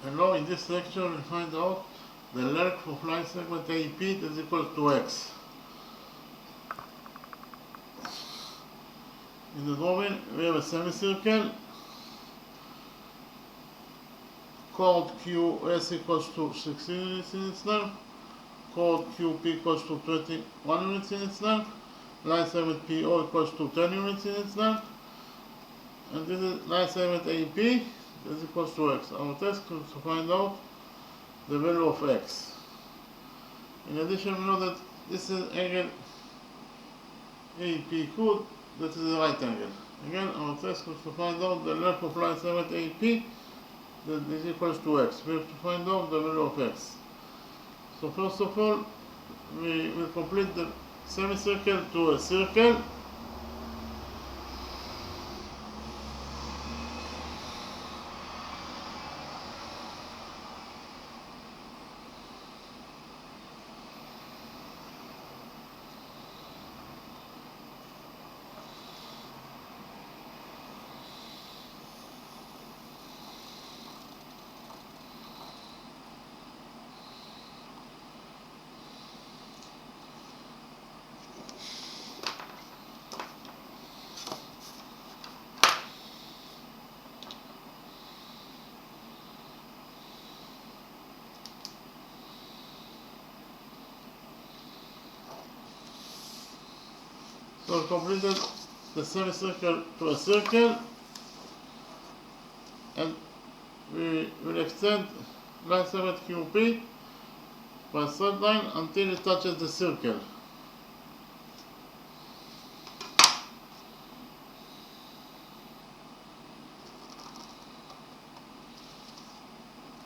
And now in this lecture we find out the length of line segment AP is equal to x. In the drawing we have a semicircle called QS equals to 16 units in its length, called QP equals to 21 units in its length, line segment PO equals to 10 units in its length, and this is line segment AP is equals to x. Our task is to find out the value of x. In addition, we know that this is angle APQ, that is a right angle. Again, our task is to find out the length of line segment AP that is equals to x. We have to find out the value of x. So first of all, we will complete the semicircle to a circle. So we completed the semicircle to a circle, and we will extend line segment QP by a straight line until it touches the circle.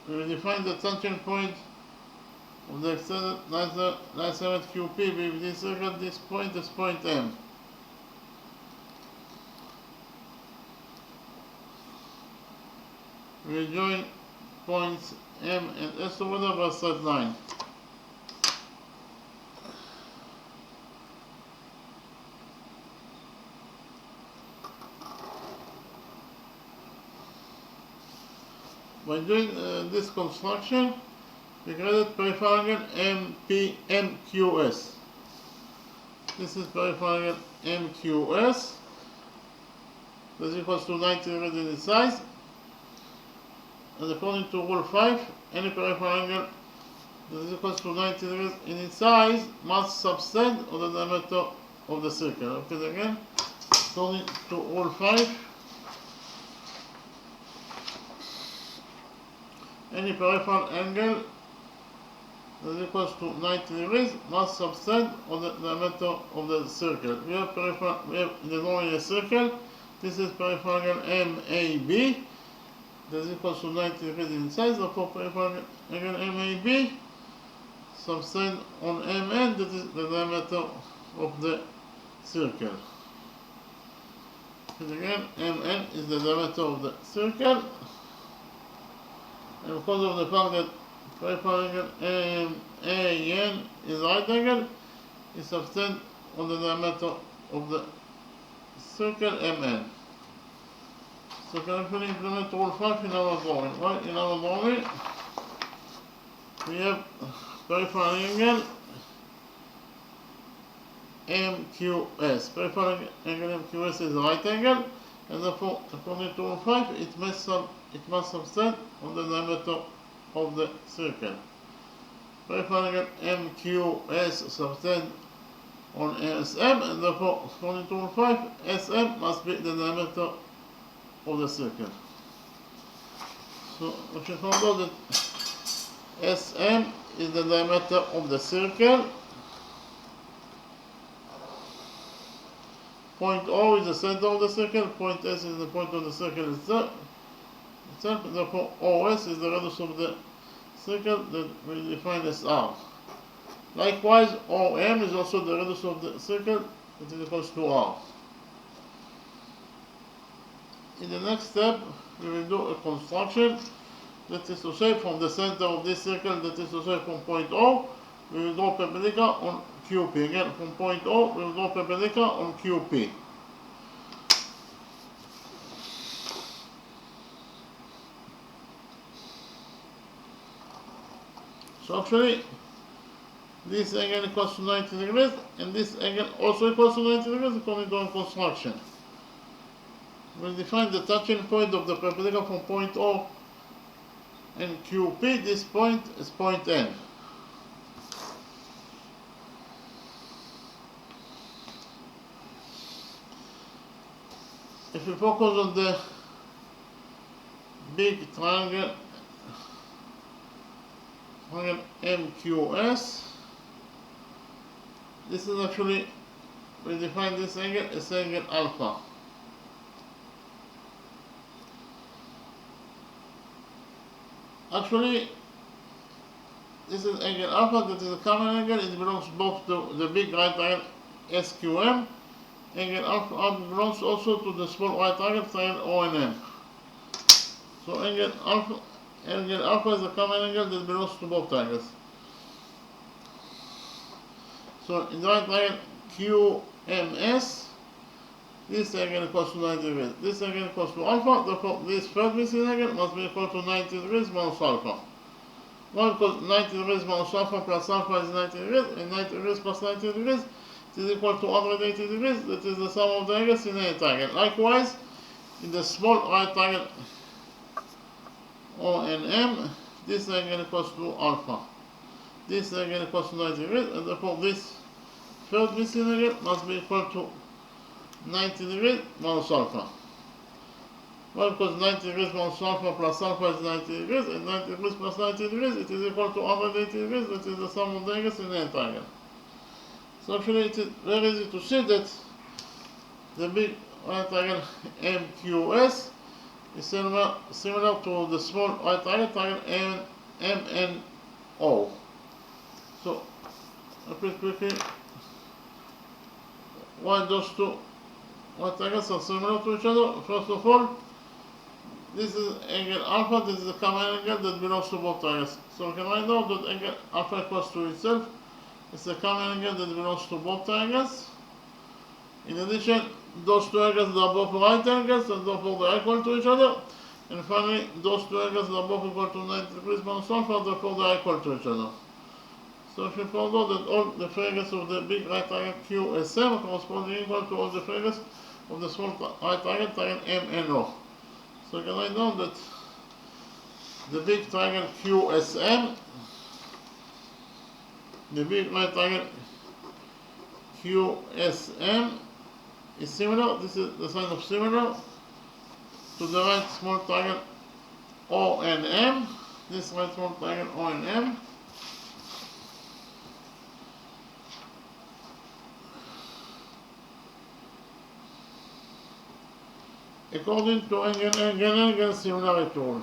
We will define the tangent point of the extended line segment QP with this circle. This point is point M. We join points M and S together by a straight line. By doing this construction, we created peripheral angle MQS. This is peripheral angle MQS. That is equals to 90 degrees in its size. And according to rule 5, any peripheral angle that is equal to 90 degrees in its size must subtend on the diameter of the circle. Okay, again, according to rule 5, any peripheral angle that is equal to 90 degrees must subtend on the diameter of the circle. We have in the drawing a circle. This is peripheral angle MAB. That is equal to 90 degrees in size. Therefore, peripheral angle MAB subtend on MN, that is the diameter of the circle. And again, MN is the diameter of the circle. And because of the fact that peripheral angle MAN is right angle, it subtend on the diameter of the circle MN. So we can actually implement rule 5 in our drawing. Right? In our drawing, we have peripheral angle MQS. Peripheral angle MQS is a right angle, and therefore, according to rule 5, it must subtend on the diameter of the circle. Peripheral angle MQS subtend on SM, and therefore, according to rule 5, SM must be the diameter of the circle. So we can find out that SM is the diameter of the circle. Point O is the center of the circle. Point S is the point of the circle itself. Therefore, OS is the radius of the circle that we define as R. Likewise, OM is also the radius of the circle that is equal to R. In the next step, we will do a construction, that is to say from the center of this circle, that is to say from point O, we will draw perpendicular on QP. Again, from point O, we will draw perpendicular on QP. So actually, this angle equals to 90 degrees, and this angle also equals to 90 degrees according to our construction. We'll define the touching point of the perpendicular from point O and QP. This point is point N. If we focus on the big triangle MQS, this is actually, we define this angle as angle alpha. Actually, this is angle alpha, that is a common angle. It belongs both to the big right triangle SQM. Angle alpha belongs also to the small right triangle ONM. So angle alpha is a common angle that belongs to both triangles. So in the right triangle QMS, this angle equals to 90 degrees. This angle equals to alpha, therefore this third missing angle must be equal to 90 degrees minus alpha. Why? Because 90 degrees minus alpha plus alpha is 90 degrees, and 90 degrees plus 90 degrees is equal to 180 degrees. That is the sum of the angles in any triangle. Likewise, in the small right triangle O and M, this angle equals to alpha. This angle equals to 90 degrees, and therefore this third missing angle must be equal to 90 degrees minus alpha. Well, because 90 degrees minus alpha plus alpha is 90 degrees, and 90 degrees plus 90 degrees, it is equal to 180 degrees. That is the sum of the angles in any triangle. So actually it is very easy to see that the big right triangle MQS is similar to the small right triangle MNO. So, quickly, why those two right triangles are similar to each other? First of all, this is angle alpha, this is a common angle that belongs to both triangles. So we can write down that angle alpha equals to itself. It's a common angle that belongs to both triangles. In addition, those two angles are both right angles, and therefore they are equal to each other. And finally, those two angles are both equal to 90 degrees minus alpha, therefore they are equal to each other. So if we found out that all the triangles of the big right triangle QSM are corresponding equal to all the triangles of the small right triangle MNO. So we can write down that the big triangle QSM, the big right triangle QSM is similar, this is the sign of similar, to the right small triangle ONM, this right small triangle ONM. According to angle similarity rule.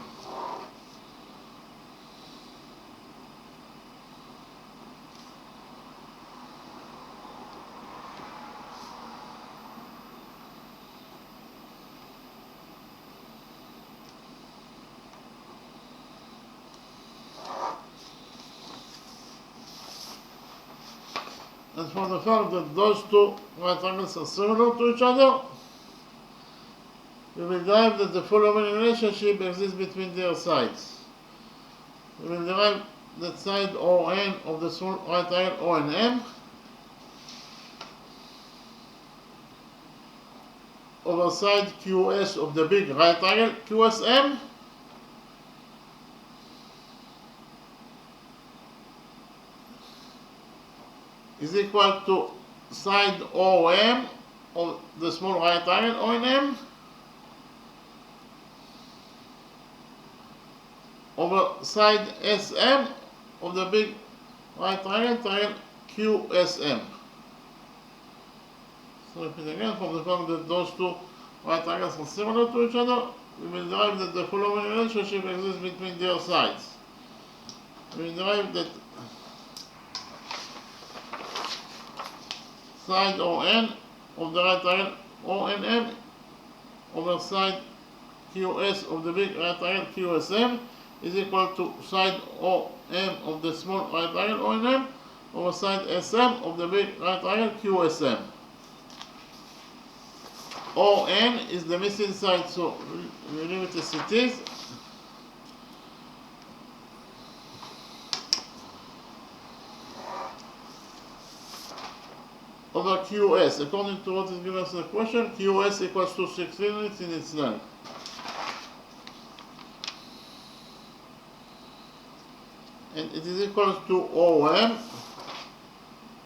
And for the fact that those two right triangles are similar to each other, we will derive that the following relationship exists between their sides. We will derive that side ON of the small right triangle ONM over side QS of the big right triangle QSM is equal to side OM of the small right triangle ONM over side SM of the big right triangle QSM. So repeat again, from the fact that those two right triangles are similar to each other, we will derive that the following relationship exists between their sides. We will derive that side ON of the right triangle ONM over side QS of the big right triangle QSM is equal to side OM of the small right triangle ONM over side SM of the big right triangle QSM. ON is the missing side, so we leave it as it is. over QS. According to what is given us in the question, QS equals to 16 units in its length. And it is equal to OM.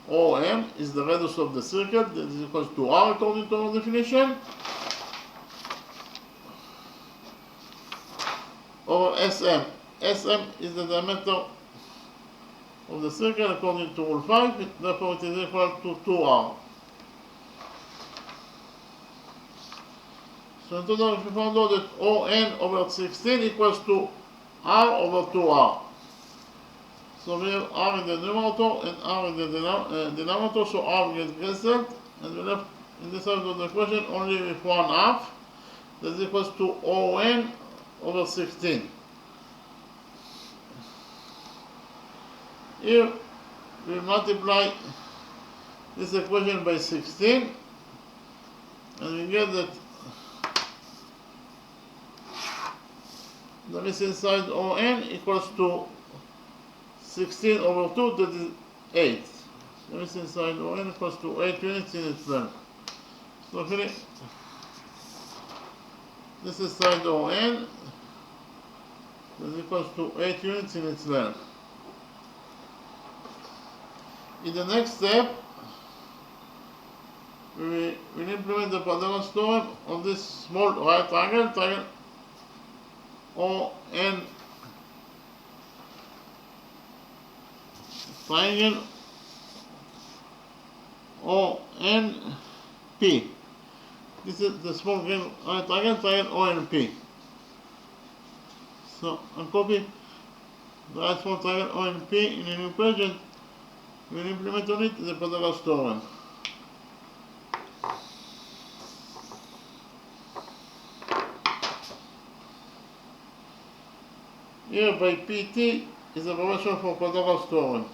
OM is the radius of the circle, that is equal to R according to our definition, over SM. SM is the diameter of the circle according to rule 5, therefore it is equal to 2R. So in total we found out that ON over 16 equals to R over 2R. So we have R in the numerator and R in the denominator, so R gets cancelled, and we left in this side of the equation only with 1/2, that is equals to ON over 16. Here we multiply this equation by 16, and we get that the missing side ON equals to 16 over 2, that is 8. The missing side ON equals to 8 units in its length. So here, this is side ON, that is equals to 8 units in its length. In the next step, we will implement the Pythagoras theorem on this small right triangle, triangle ON, triangle ONP. This is the small green right triangle, triangle ONP. So I'll copy the right small triangle ONP in a new page, and we'll implement on it the Pythagoras theorem. Here by PT is a relation for Pythagoras theorem.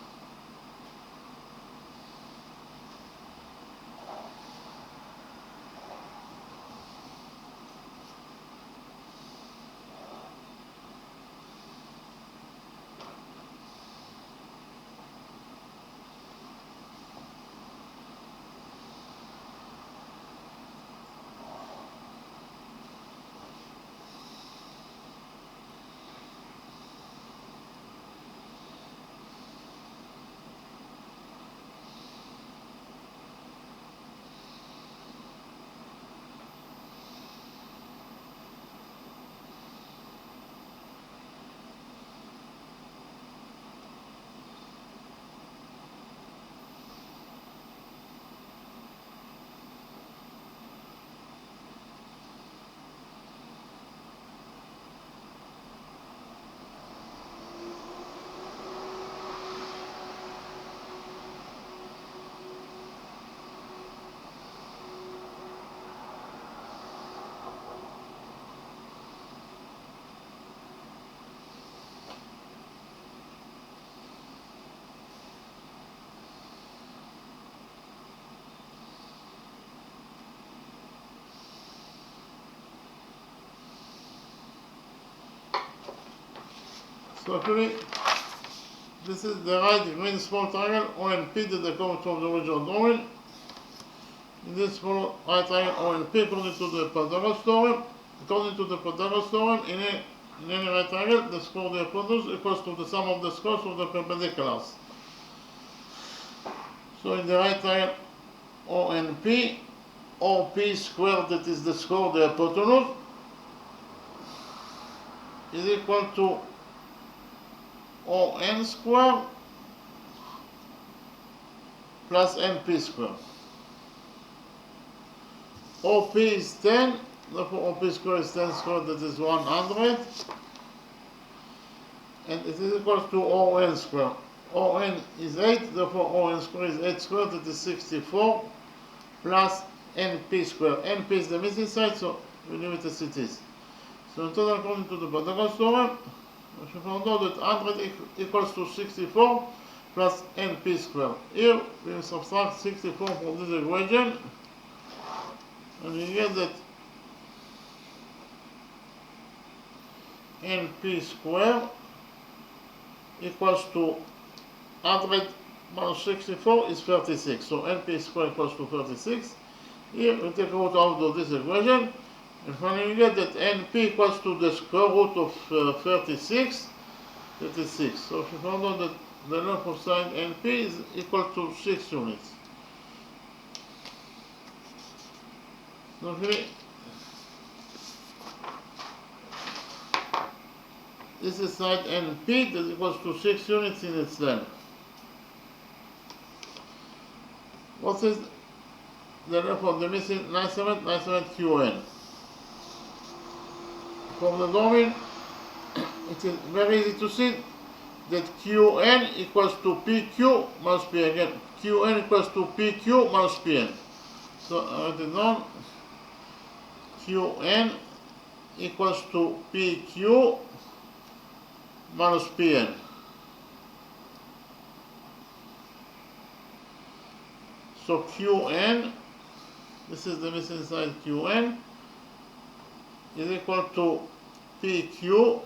So actually, this is the right green small triangle ONP that comes from the original drawing. In this small right triangle ONP, according to the Pythagoras theorem, in any right triangle, the square of the hypotenuse equals to the sum of the squares of the perpendiculars. So in the right triangle ONP, OP squared, that is the square of the hypotenuse, is equal to ON squared plus NP squared. OP is 10, therefore OP squared is 10 squared, that is 100. And it is equal to ON squared. ON is 8, therefore ON squared is 8 squared, that is 64, plus NP squared. NP is the missing side, so we leave it as it is. So in total, according to the Pythagoras theorem, we found out that 100 equals to 64 plus NP squared. Here we will subtract 64 from this equation, and we get that NP squared equals to 100 minus 64 is 36. So NP squared equals to 36. Here we take root out of this equation. And finally we get that NP equals to the square root of 36. So if you found out that the length of side NP is equal to 6 units. Okay. This is side NP that equals to 6 units in its length. What is the length of the missing 97 QN? From the domain, it is very easy to see that Qn equals to PQ minus P again. Qn equals to PQ minus Pn. So I write it down. Qn equals to PQ minus Pn. So Qn, this is the missing side Qn, is equal to PQ.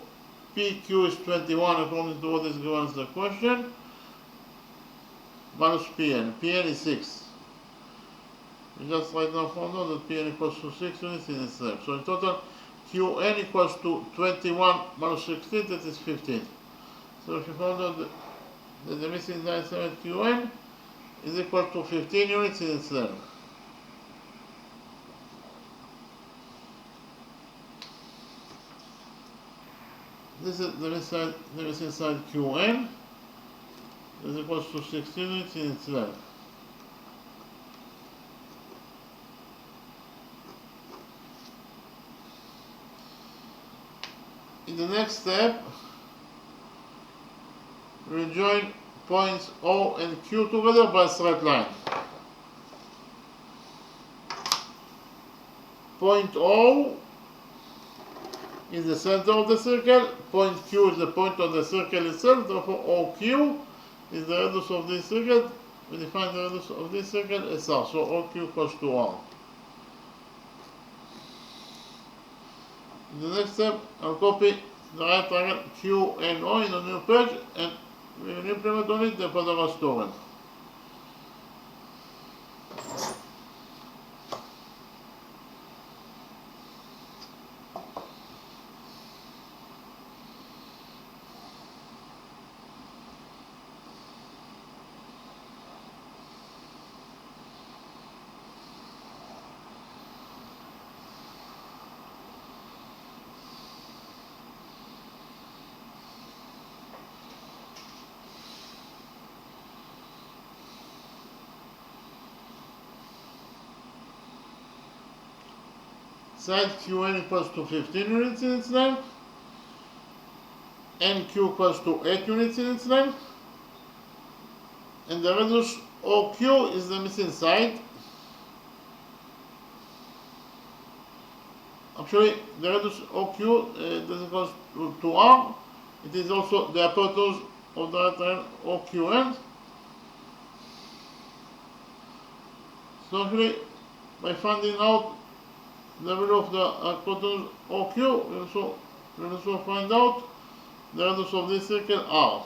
PQ is 21 according to what is given as the question, minus Pn. Pn is 6. We just right now found out that Pn equals to 6 units in its length. So in total, Qn equals to 21 minus 16, that is 15. So if you found out that the missing 97 Qn is equal to 15 units in its length. This is the missing side Qn is equals to 16 units in its length. In the next step, we join points O and Q together by a straight line. Point O is the center of the circle, point Q is the point of the circle itself, therefore OQ is the radius of this circle. We define the radius of this circle as R, so OQ equals to R. In the next step, I'll copy the right triangle Q and O in a new page, and we will implement on it the Pythagoras theorem. Side Qn equals to 15 units in its length, NQ equals to 8 units in its length, and the radius OQ is the missing side. Actually, the radius OQ is equals to R. It is also the hypotenuse of the right triangle OQN. So actually, by finding out the value of the hypotenuse OQ, we also find out the radius of this circle R.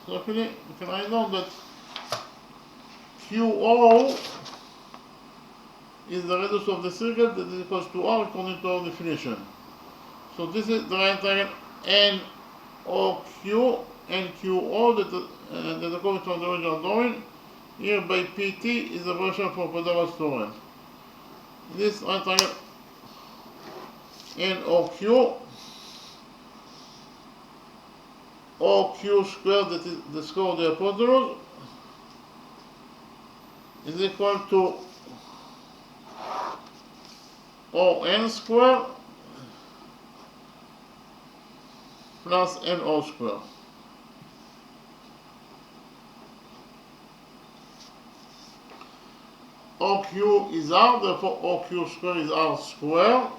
So actually, we can write down that QO is the radius of the circle that is equals to R according to our definition. So this is the right triangle NOQ, NQO that according to the original drawing. Here by PT is the version for Pythagoras theorem. This right triangle NOQ, OQ squared, that is the square of the hypotenuse, is equal to ON squared plus NO squared. OQ is R, therefore OQ squared is R squared,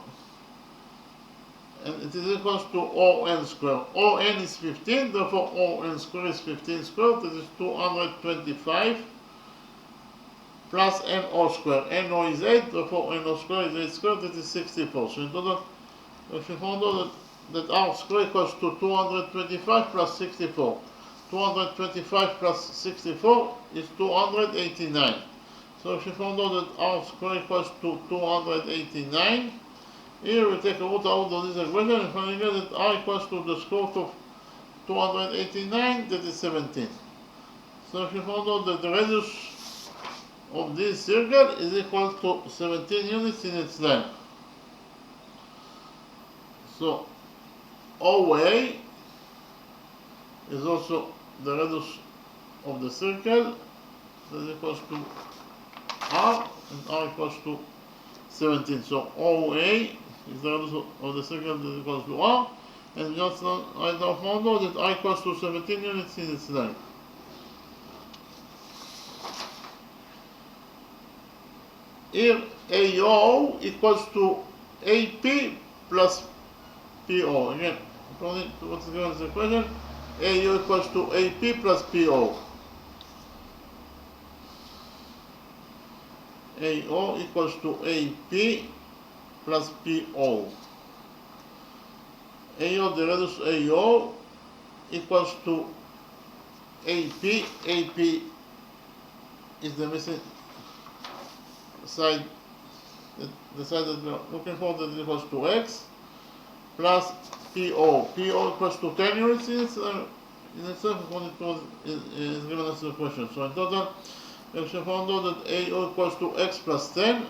and it is equal to ON squared. ON is 15, therefore ON squared is 15 squared, that is 225, plus NO squared. NO is 8, therefore NO squared is 8 squared, that is 64. So in total, if you found out that r squared equals to 225 plus 64. 225 plus 64 is 289. So if you found out that r squared equals to 289, here we take a root out of this equation and find again that r equals to the square root of 289, that is 17. So if you found out that the radius of this circle is equal to 17 units in its length. So OA is also the radius of the circle, that is equals to r, and r equals to 17. So OA is the radius of the circle that is equals to r, and just I now found out that r equals to 17 units in its length. Here AO equals to AP plus PO. Again, according to what's given as the equation, AO equals to AP plus PO. AO equals to AP plus PO. AO, the radius AO equals to AP. AP is the missing side, the side that we are looking for, that is equals to x, plus PO. PO equals to 10 units in itself, according to what is given us the question. So in total, we have found out that AO equals to x plus 10.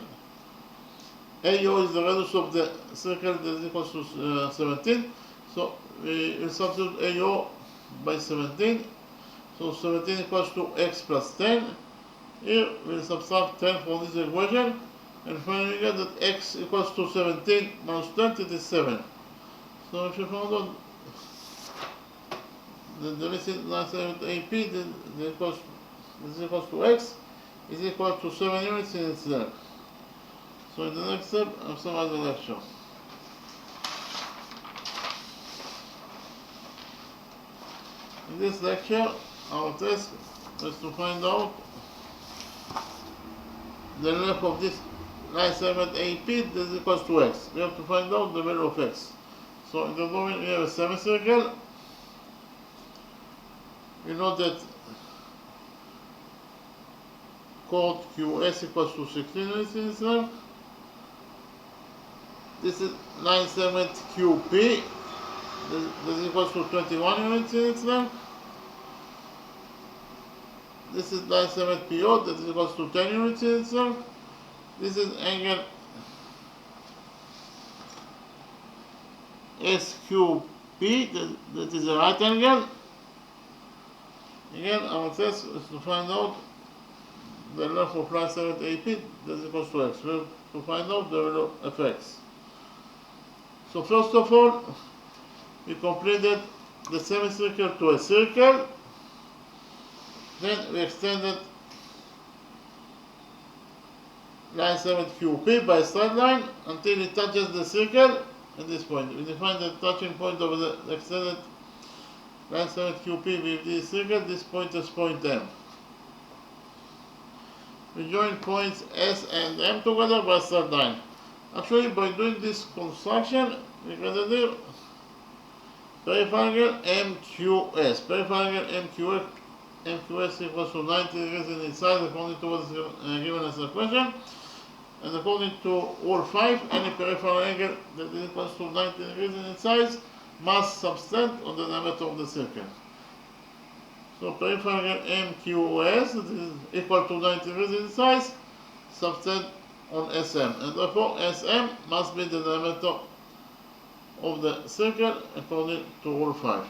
AO is the radius of the circle that is equals to 17. So we will substitute AO by 17. So 17 equals to x plus 10. Here we'll subtract 10 from this equation, and finally we get that x equals to 17 minus 10, it is 7. So if you found out the listed last AP, then this equals to x is equal to 7 units in its length. So in the next step, I'll summarize the lecture. In this lecture, our task is to find out the length of this line segment AP that is equals to x. We have to find out the value of x. So in the drawing we have a semicircle. We know that chord QS equals to 16 units in its length. This is line segment QP that is equals to 21 units in its length. This is line segment PO that is equals to 10 units in its length. This is angle SQP, that is a right angle. Again, our test is to find out the length of line segment AP that is equals to x. We have to find out the value of x. So first of all, we completed the semicircle to a circle. Then we extended line segment QP by a straight line until it touches the circle at this point. We define the touching point of the extended line segment QP with this circle. This point is point M. We join points S and M together by a straight line. Actually, by doing this construction, we get a peripheral MQS. Peripheral MQS equals to 90 degrees in its side according to what is given as a question. And according to Rule 5, any peripheral angle that is equals to 90 degrees in its size must subtend on the diameter of the circle. So peripheral MQS that is equal to 90 degrees in its size subtend on SM. And therefore SM must be the diameter of the circle according to Rule 5.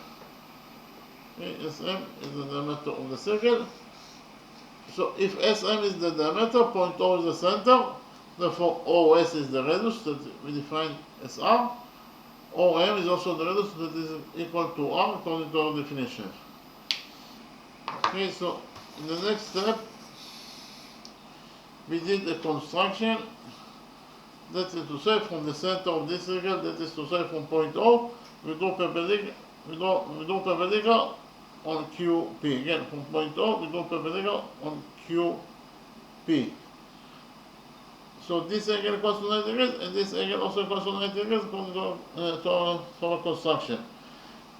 Okay, SM is the diameter of the circle. So if SM is the diameter, point O is the center, therefore OS is the radius that we define as R. OM is also the radius that is equal to R according to our definition. Okay, so in the next step, we did a construction, that is to say from the center of this circle, that is to say from point O, we draw perpendicular on QP. Again, from point O, we draw perpendicular on QP. So this angle equals to 90 degrees, and this angle also equals to 90 degrees according to our construction.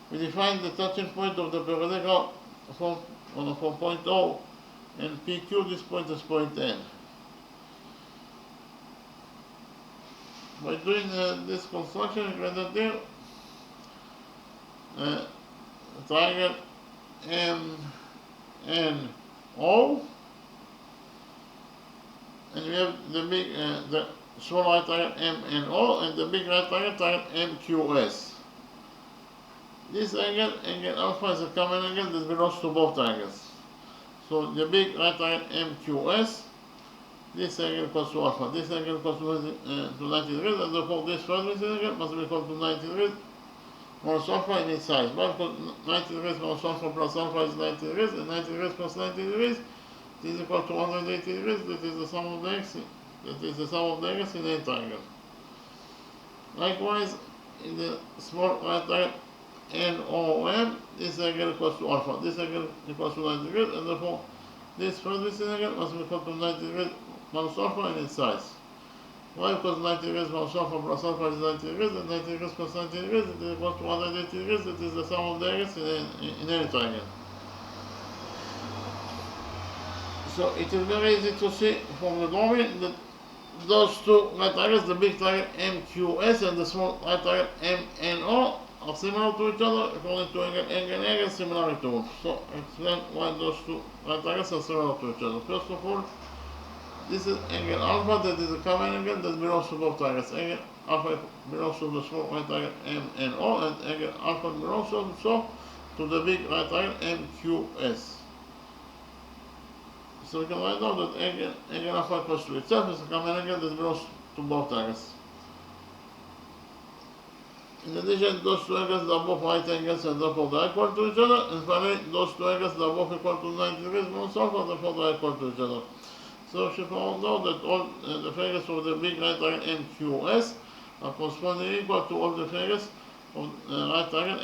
We define the touching point of the perpendicular from point O and PQ. This point is point N. By doing this construction, we get there triangle MNO, and we have the big, the small right triangle MNO, and the big right triangle MQS. This angle alpha, is a common angle that belongs to both triangles. So the big right triangle MQS, this angle equals to alpha, this angle equals to 90 degrees, and therefore this first angle must be equal to 90 degrees minus alpha in its size. Why? Because 90 degrees minus alpha plus alpha is 90 degrees, and 90 degrees plus 90 degrees is equal to 180 degrees. That is the sum of the x. That is the sum of the angles in a triangle. Likewise, in the small right triangle NOM, this angle equals to alpha. This angle equals to 90 degrees, and therefore this first angle must be equal to 90 degrees minus alpha in its size. Why? Because 90 degrees minus alpha plus alpha is 90 degrees, and 90 degrees plus 90 degrees is equal to 180 degrees. That is the sum of the angles in any triangle. So it is very easy to see from the drawing that those two right triangles, the big triangle MQS and the small right triangle MNO, are similar to each other according to angle similarity rule. So explain why those two right triangles are similar to each other. First of all, this is angle alpha, that is a common angle that belongs to both triangles. Angle alpha belongs to the small right triangle MNO, and angle alpha belongs also to the big right triangle MQS. So we can write down that angle alpha equals to itself is a common angle that belongs to both triangles. In addition, those two angles are both right angles and therefore they are equal to each other. And finally, those two angles are both equal to 90 degrees minus alpha, therefore they are equal to each other. So she found out that all the figures of the big right triangle MQS are correspondingly equal to all the figures of right triangle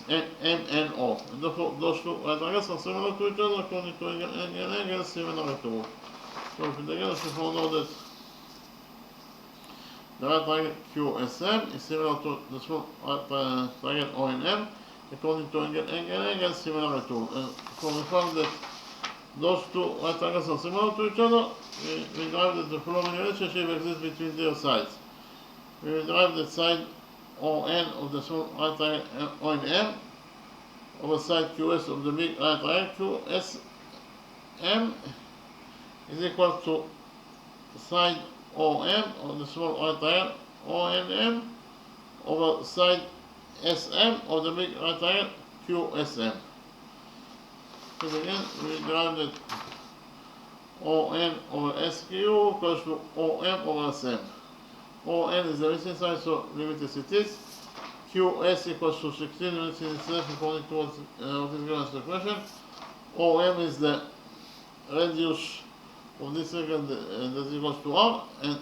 MNO. And therefore those two right triangles are similar to each other according to angle similarity rule. So if together she found out that the right triangle QSM is similar to the small right triangle ONM according to angle similarity rule. And so we found that those two right triangles are similar to each other. We derive that the following relationship exists between their sides. We will derive that side ON of the small right triangle ONM over side QS of the big right triangle QSM is equal to side OM of the small right triangle ONM over side SM of the big right triangle QSM. So again, we derive that ON over SQ equals to OM over SM. ON is the missing side, so leave it as it is. QS equals to 16 units in itself according to what is given as the question. OM is the radius of this circle that is equals to R, and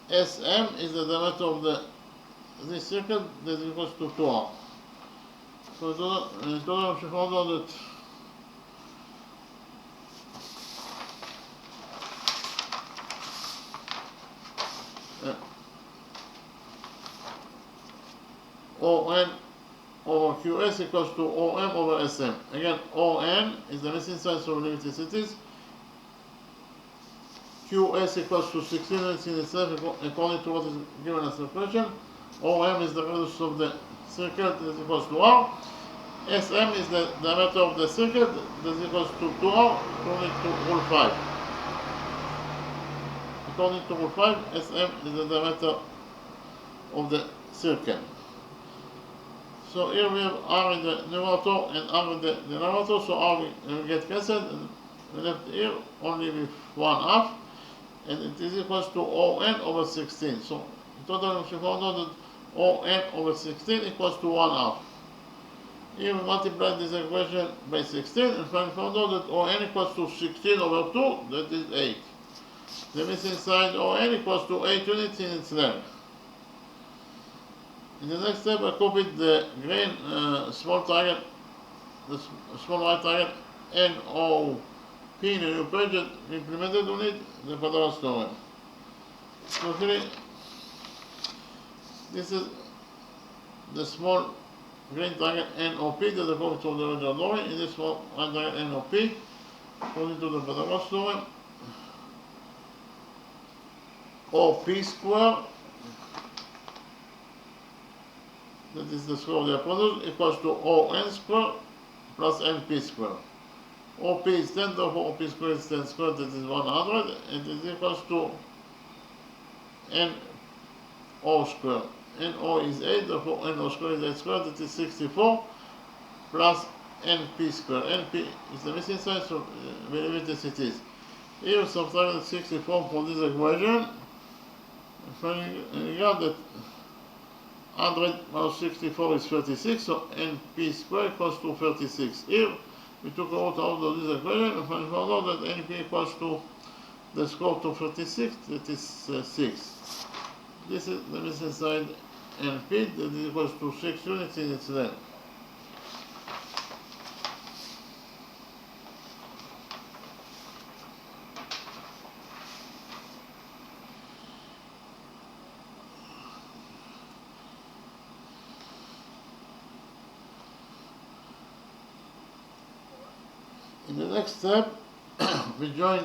SM is the diameter of this circle that is equals to 2R. So in total, we found out that ON over QS equals to OM over SM. Again, ON is the missing side, so leave it as it is. QS equals to 16 units in itself according to what is given as the question. OM is the radius of the circle that is equals to R. SM is the diameter of the circle that is equals to 2R according to rule 5. According to rule 5, SM is the diameter of the circle. So here we have R in the numerator and R in the denominator, so R will get cancelled, and we left here only with 1/2, and it is equals to ON over 16. So in total we found out that ON over 16 equals to 1/2. Here we multiply this equation by 16 and finally found out that ON equals to 16 over 2, that is 8. The missing side ON equals to 8 units in its length. In the next step, I copied the green small triangle, the small right triangle NOP in a new page and implemented on it the Pythagoras theorem. So here, this is the small green triangle NOP that is according to the original drawing. In this small red triangle NOP, according to the Pythagoras theorem, OP square, that is the square of the hypotenuse, equals to ON square plus NP square. OP is 10, therefore OP square is 10 squared, that is 100, and it is equals to NO square. NO is 8, therefore NO square is 8 squared, that is 64, plus NP square. NP is the missing sign, so we leave it as it is. Here, subtract 64 from this equation, finding out that 100 minus 64 is 36, so NP square equals to 36. Here, we took out of this equation and found out that NP equals to the square root of 36, that is 6. This is the missing side NP, that is equals to 6 units in its length. In the next step, we join,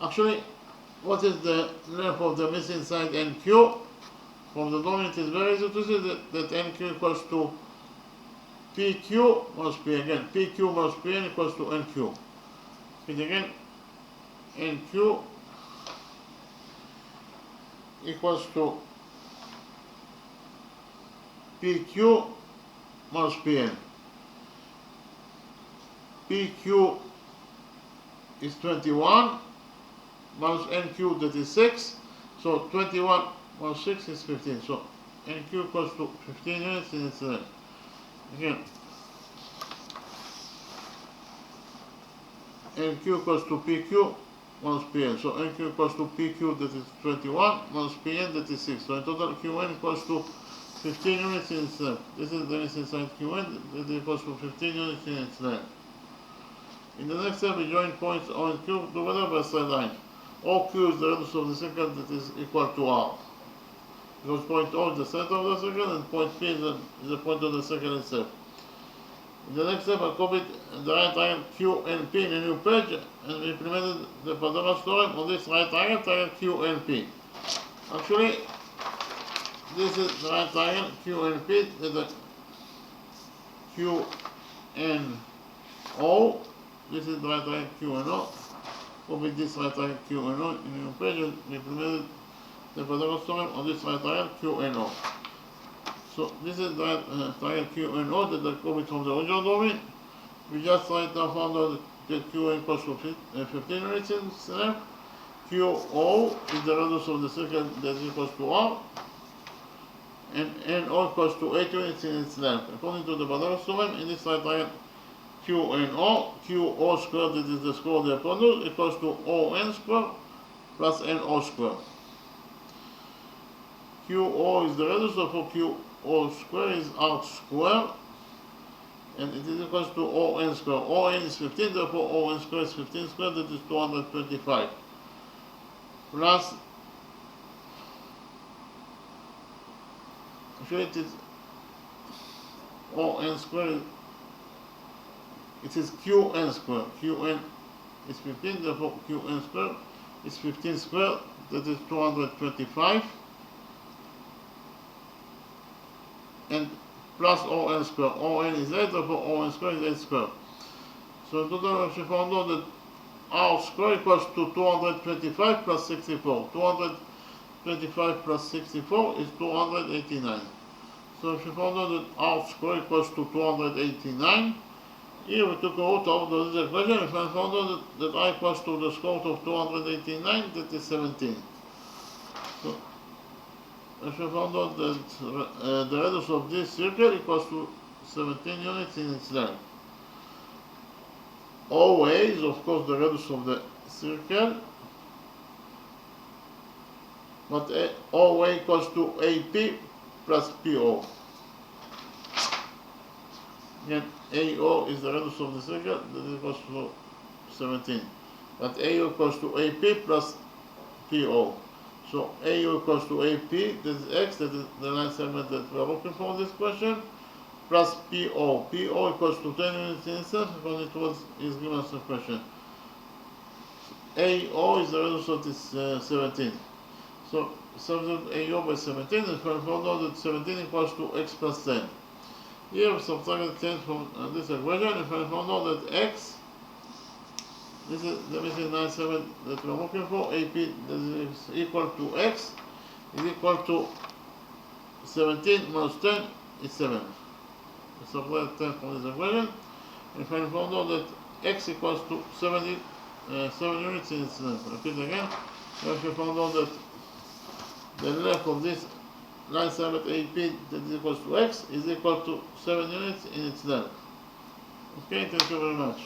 actually, what is the length of the missing side NQ? From the drawing, it is very easy to see that NQ equals to PQ minus P. Again, PQ minus PN equals to NQ. And again, NQ equals to PQ minus PN. PQ is 21 minus NQ, that is 6, so 21 minus 6 is 15, so NQ equals to 15 units in its length. Again, NQ equals to PQ minus PN, so NQ equals to PQ, that is 21, minus PN, that is 6, so in total QN equals to 15 units in its length. This is the missing side QN, that equals to 15 units in its length. In the next step, we join points O and Q together by a straight line. OQ is the radius of the circle that is equal to R. Because point O is the center of the circle and point P is the point of the circle itself. In the next step, I copied the right triangle Q and P in a new page and we implemented the Pythagoras theorem on this right triangle Q and P. Actually, this is the right triangle Q and P, that is Q and O. This is the right triangle Q and O. Copy this right triangle Q and O in a new page and we implemented the Pythagoras theorem on this right triangle Q and O. So this is the right triangle Q and O that I copied from the original drawing. We just right now found out that Q equals to 15 units in length. QO is the radius of the circle that is equals to R. And NO equals to 8 units in its length. According to the Pythagoras theorem, in this right triangle Q and O, QO squared, that is the square of the hypotenuse, equals to ON squared plus NO squared. QO is the radius, therefore QO squared is R squared, and it is equals to ON squared. ON is 15, therefore ON squared is 15 squared, that is 225. Plus, actually it is ON squared, it is QN squared. QN is 15, therefore QN squared is 15 squared, that is 225. And plus ON squared. ON is 8, therefore ON squared is 8 squared. So in total, we found out that R squared equals to 225 plus 64. 225 plus 64 is 289. So if we found out that R squared equals to 289, here we took a root out of this equation and found out that I equals to the square root of 289, that is 17. So if we found out that the radius of this circle equals to 17 units in its length. OA is of course the radius of the circle, but OA equals to AP plus PO. Again, AO is the radius of the circle, that equals to 17. But AO equals to AP plus PO. So AU equals to AP, this is X, that is the line segment that we are looking for in this question, plus PO. PO equals to 10 units in itself, because it is given us a question. AO is the result of this 17. So substitute AO by 17, and we found out that 17 equals to X plus 10. Here we subtract 10 from this equation, and we found out that X, this is the missing line segment that we are looking for, AP, that is equal to X, is equal to 17 minus 10 is 7. We subtract 10 from this equation, and we found out that X equals to 7 units in its length. Repeat again. We found out that the length of this line segment AP that is equals to X is equal to 7 units in its length. Okay, thank you very much.